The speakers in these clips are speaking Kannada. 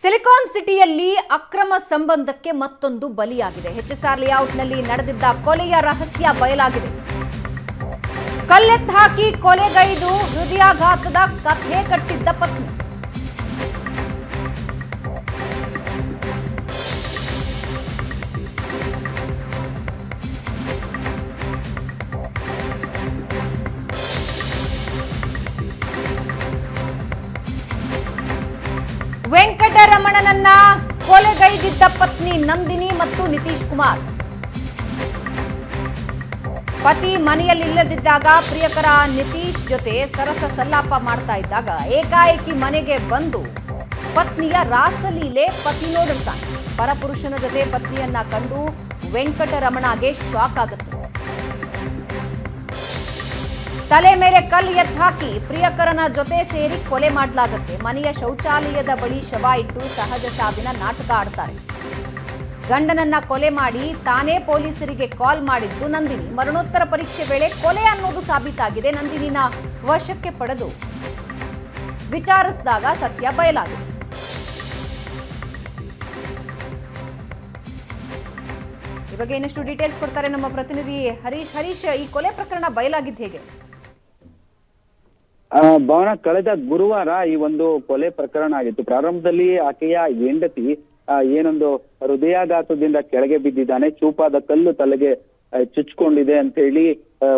ಸಿಲಿಕಾನ್ ಸಿಟಿಯಲ್ಲಿ ಅಕ್ರಮ ಸಂಬಂಧಕ್ಕೆ ಮತ್ತೊಂದು ಬಲಿಯಾಗಿದೆ. ಎಚ್ಎಸ್ಆರ್ ಲೇಔಟ್ನಲ್ಲಿ ನಡೆದಿದ್ದ ಕೊಲೆಯ ರಹಸ್ಯ ಬಯಲಾಗಿದೆ. ಕಲ್ಲೆತ್ತು ಹಾಕಿ ಕೊಲೆಗೈದು ಹೃದಯಾಘಾತದ ಕಥೆ ಕಟ್ಟಿದ್ದ ಪತ್ನಿ. ವೆಂಕಟರಮಣನನ್ನ ಕೊಲೆಗೈದಿದ್ದ ಪತ್ನಿ ನಂದಿನಿ ಮತ್ತು ನಿತೀಶ್ ಕುಮಾರ್. ಪತಿ ಮನೆಯಲ್ಲಿಲ್ಲದಿದ್ದಾಗ ಪ್ರಿಯಕರ ನಿತೀಶ್ ಜೊತೆ ಸರಸ ಸಲ್ಲಾಪ ಮಾಡ್ತಾ ಇದ್ದಾಗ ಏಕಾಏಕಿ ಮನೆಗೆ ಬಂದು ಪತ್ನಿಯ ರಾಸಲೀಲೆ ಪತಿ ನೋಡಿರ್ತಾನೆ. ಪರಪುರುಷನ ಜೊತೆ ಪತ್ನಿಯನ್ನ ಕಂಡು ವೆಂಕಟರಮಣಗೆ ಶಾಕ್ ಆಗುತ್ತೆ. ತಲೆ ಮೇಲೆ ಕಲ್ಲು ಎತ್ತಾಕಿ ಪ್ರಿಯಕರನ ಜೊತೆ ಸೇರಿ ಕೊಲೆ ಮಾಡಲಾಗುತ್ತೆ. ಮನೆಯ ಶೌಚಾಲಯದ ಬಳಿ ಶವ ಇಟ್ಟು ಸಹಜ ಸಾವಿನ ನಾಟಕ ಆಡ್ತಾರೆ. ಗಂಡನನ್ನ ಕೊಲೆ ಮಾಡಿ ತಾನೇ ಪೊಲೀಸರಿಗೆ ಕಾಲ್ ಮಾಡಿದ್ದು ನಂದಿನಿ. ಮರಣೋತ್ತರ ಪರೀಕ್ಷೆ ವೇಳೆ ಕೊಲೆ ಅನ್ನೋದು ಸಾಬೀತಾಗಿದೆ. ನಂದಿನಿನ ವಶಕ್ಕೆ ಪಡೆದು ವಿಚಾರಿಸಿದಾಗ ಸತ್ಯ ಬಯಲಾಗಿದೆ. ಈ ಬಗ್ಗೆ ಇನ್ನಷ್ಟು ಡೀಟೇಲ್ಸ್ ಕೊಡ್ತಾರೆ ನಮ್ಮ ಪ್ರತಿನಿಧಿ ಹರೀಶ್. ಈ ಕೊಲೆ ಪ್ರಕರಣ ಬಯಲಾಗಿದ್ದು ಹೇಗೆ? ಭವನ ಕಳೆದ ಗುರುವಾರ ಈ ಒಂದು ಕೊಲೆ ಪ್ರಕರಣ ಆಗಿತ್ತು. ಪ್ರಾರಂಭದಲ್ಲಿ ಆಕೆಯ ಹೆಂಡತಿ ಏನೊಂದು ಹೃದಯಾಘಾತದಿಂದ ಕೆಳಗೆ ಬಿದ್ದಿದ್ದಾನೆ, ಚೂಪಾದ ಕಲ್ಲು ತಲೆಗೆ ಚುಚ್ಕೊಂಡಿದೆ ಅಂತ ಹೇಳಿ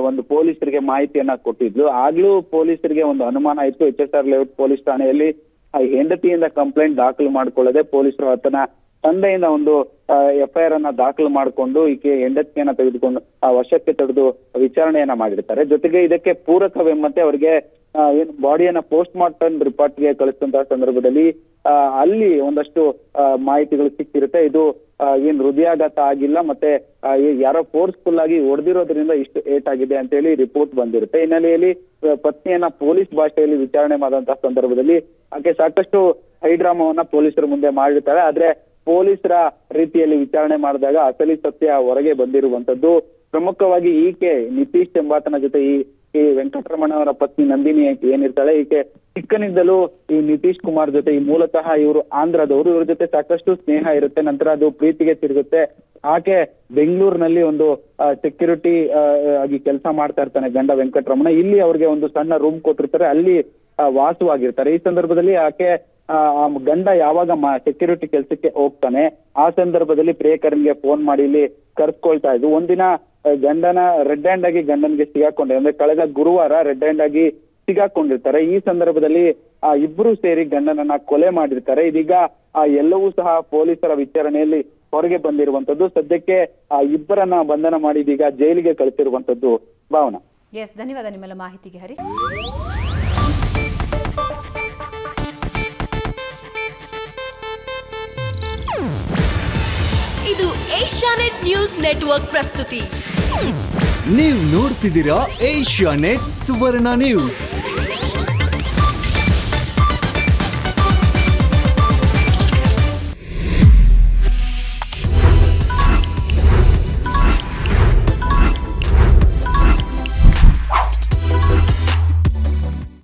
ಒಂದು ಪೊಲೀಸರಿಗೆ ಮಾಹಿತಿಯನ್ನ ಕೊಟ್ಟಿದ್ಲು. ಆಗ್ಲೂ ಪೊಲೀಸರಿಗೆ ಒಂದು ಅನುಮಾನ ಇತ್ತು. ಎಚ್ಎಸ್ಆರ್ ಲೇಔಟ್ ಪೊಲೀಸ್ ಠಾಣೆಯಲ್ಲಿ ಹೆಂಡತಿಯಿಂದ ಕಂಪ್ಲೇಂಟ್ ದಾಖಲು ಮಾಡ್ಕೊಳ್ಳದೆ ಪೊಲೀಸರು ಆತನ ತಂದೆಯಿಂದ ಒಂದು ಎಫ್ಐಆರ್ ಅನ್ನ ದಾಖಲು ಮಾಡಿಕೊಂಡು ಈಕೆ ಹೆಂಡತಿಯನ್ನ ತೆಗೆದುಕೊಂಡು ವಶಕ್ಕೆ ತೆಗೆದು ವಿಚಾರಣೆಯನ್ನ ಮಾಡಿರ್ತಾರೆ. ಜೊತೆಗೆ ಇದಕ್ಕೆ ಪೂರಕವೆಂಬಂತೆ ಅವರಿಗೆ ಏನು ಬಾಡಿಯನ್ನ ಪೋಸ್ಟ್ ಮಾರ್ಟಮ್ ರಿಪೋರ್ಟ್ಗೆ ಕಳಿಸಿದಂತಹ ಸಂದರ್ಭದಲ್ಲಿ ಅಲ್ಲಿ ಒಂದಷ್ಟು ಮಾಹಿತಿಗಳು ಸಿಕ್ಕಿರುತ್ತೆ. ಇದು ಏನ್ ಹೃದಯಾಘಾತ ಆಗಿಲ್ಲ, ಮತ್ತೆ ಯಾರೋ ಫೋರ್ಸ್ಫುಲ್ ಆಗಿ ಹೊಡೆದಿರೋದ್ರಿಂದ ಇಷ್ಟು ಏಟ್ ಆಗಿದೆ ಅಂತ ಹೇಳಿ ರಿಪೋರ್ಟ್ ಬಂದಿರುತ್ತೆ. ಹಿನ್ನೆಲೆಯಲ್ಲಿ ಪತ್ನಿಯನ್ನ ಪೊಲೀಸ್ ಭಾಷೆಯಲ್ಲಿ ವಿಚಾರಣೆ ಮಾಡಿದಂತಹ ಸಂದರ್ಭದಲ್ಲಿ ಆಕೆ ಸಾಕಷ್ಟು ಹೈಡ್ರಾಮವನ್ನ ಪೊಲೀಸರ ಮುಂದೆ ಮಾಡಿರ್ತಾಳೆ. ಆದ್ರೆ ಪೊಲೀಸರ ರೀತಿಯಲ್ಲಿ ವಿಚಾರಣೆ ಮಾಡಿದಾಗ ಅಸಲಿ ಸತ್ಯ ಹೊರಗೆ ಬಂದಿರುವಂತದ್ದು. ಪ್ರಮುಖವಾಗಿ ಈಕೆ ನಿತೀಶ್ ಎಂಬಾತನ ಜೊತೆ ಈ ವೆಂಕಟರಮಣ ಅವರ ಪತ್ನಿ ನಂದಿನಿ ಏನಿರ್ತಾಳೆ, ಈಕೆ ಚಿಕ್ಕನಿಂದಲೂ ಈ ನಿತೀಶ್ ಕುಮಾರ್ ಜೊತೆ ಮೂಲತಃ ಇವರು ಆಂಧ್ರದವರು, ಇವ್ರ ಜೊತೆ ಸಾಕಷ್ಟು ಸ್ನೇಹ ಇರುತ್ತೆ. ನಂತರ ಅದು ಪ್ರೀತಿಗೆ ತಿರುಗುತ್ತೆ. ಆಕೆ ಬೆಂಗಳೂರಿನಲ್ಲಿ ಒಂದು ಸೆಕ್ಯೂರಿಟಿ ಆಗಿ ಕೆಲಸ ಮಾಡ್ತಾ ಇರ್ತಾನೆ ಗಂಡ ವೆಂಕಟರಮಣ. ಇಲ್ಲಿ ಅವ್ರಿಗೆ ಒಂದು ಸಣ್ಣ ರೂಮ್ ಕೊಟ್ಟಿರ್ತಾರೆ, ಅಲ್ಲಿ ವಾಸವಾಗಿರ್ತಾರೆ. ಈ ಸಂದರ್ಭದಲ್ಲಿ ಆಕೆ ಗಂಡ ಯಾವಾಗ ಸೆಕ್ಯೂರಿಟಿ ಕೆಲಸಕ್ಕೆ ಹೋಗ್ತಾನೆ ಆ ಸಂದರ್ಭದಲ್ಲಿ ಪ್ರಿಯಕರನ್ಗೆ ಫೋನ್ ಮಾಡಿ ಇಲ್ಲಿ ಕರ್ಸ್ಕೊಳ್ತಾ ಇದ್ವು. ಒಂದಿನ ಗಂಡನ ರೆಡ್ ಹ್ಯಾಂಡ್ ಆಗಿ ಗಂಡನ್ಗೆ ಸಿಗಾಕೊಂಡೆ, ಅಂದ್ರೆ ಕಳೆದ ಗುರುವಾರ ರೆಡ್ ಹ್ಯಾಂಡ್ ಆಗಿ ಸಿಗಾಕೊಂಡಿರ್ತಾರೆ. ಈ ಸಂದರ್ಭದಲ್ಲಿ ಇಬ್ರು ಸೇರಿ ಗಂಡನನ್ನ ಕೊಲೆ ಮಾಡಿರ್ತಾರೆ. ಇದೀಗ ಎಲ್ಲವೂ ಸಹ ಪೊಲೀಸರ ವಿಚಾರಣೆಯಲ್ಲಿ ಹೊರಗೆ ಬಂದಿರುವಂತದ್ದು. ಸದ್ಯಕ್ಕೆ ಇಬ್ಬರನ್ನ ಬಂಧನ ಮಾಡಿ ಇದೀಗ ಜೈಲಿಗೆ ಕಳಿಸಿರುವಂತದ್ದು. ಭಾವನಾ. ಎಸ್, ಧನ್ಯವಾದ ನಿಮ್ಮೆಲ್ಲ ಮಾಹಿತಿಗೆ ಹರಿ. ಇದು ಏಷ್ಯಾನೆಟ್ ನ್ಯೂಸ್ ನೆಟ್ವರ್ಕ್ ಪ್ರಸ್ತುತಿ. ನೀವು ನೋಡ್ತಿದ್ದೀರಾ ಏಷ್ಯಾನೆಟ್ ಸುವರ್ಣ ನ್ಯೂಸ್.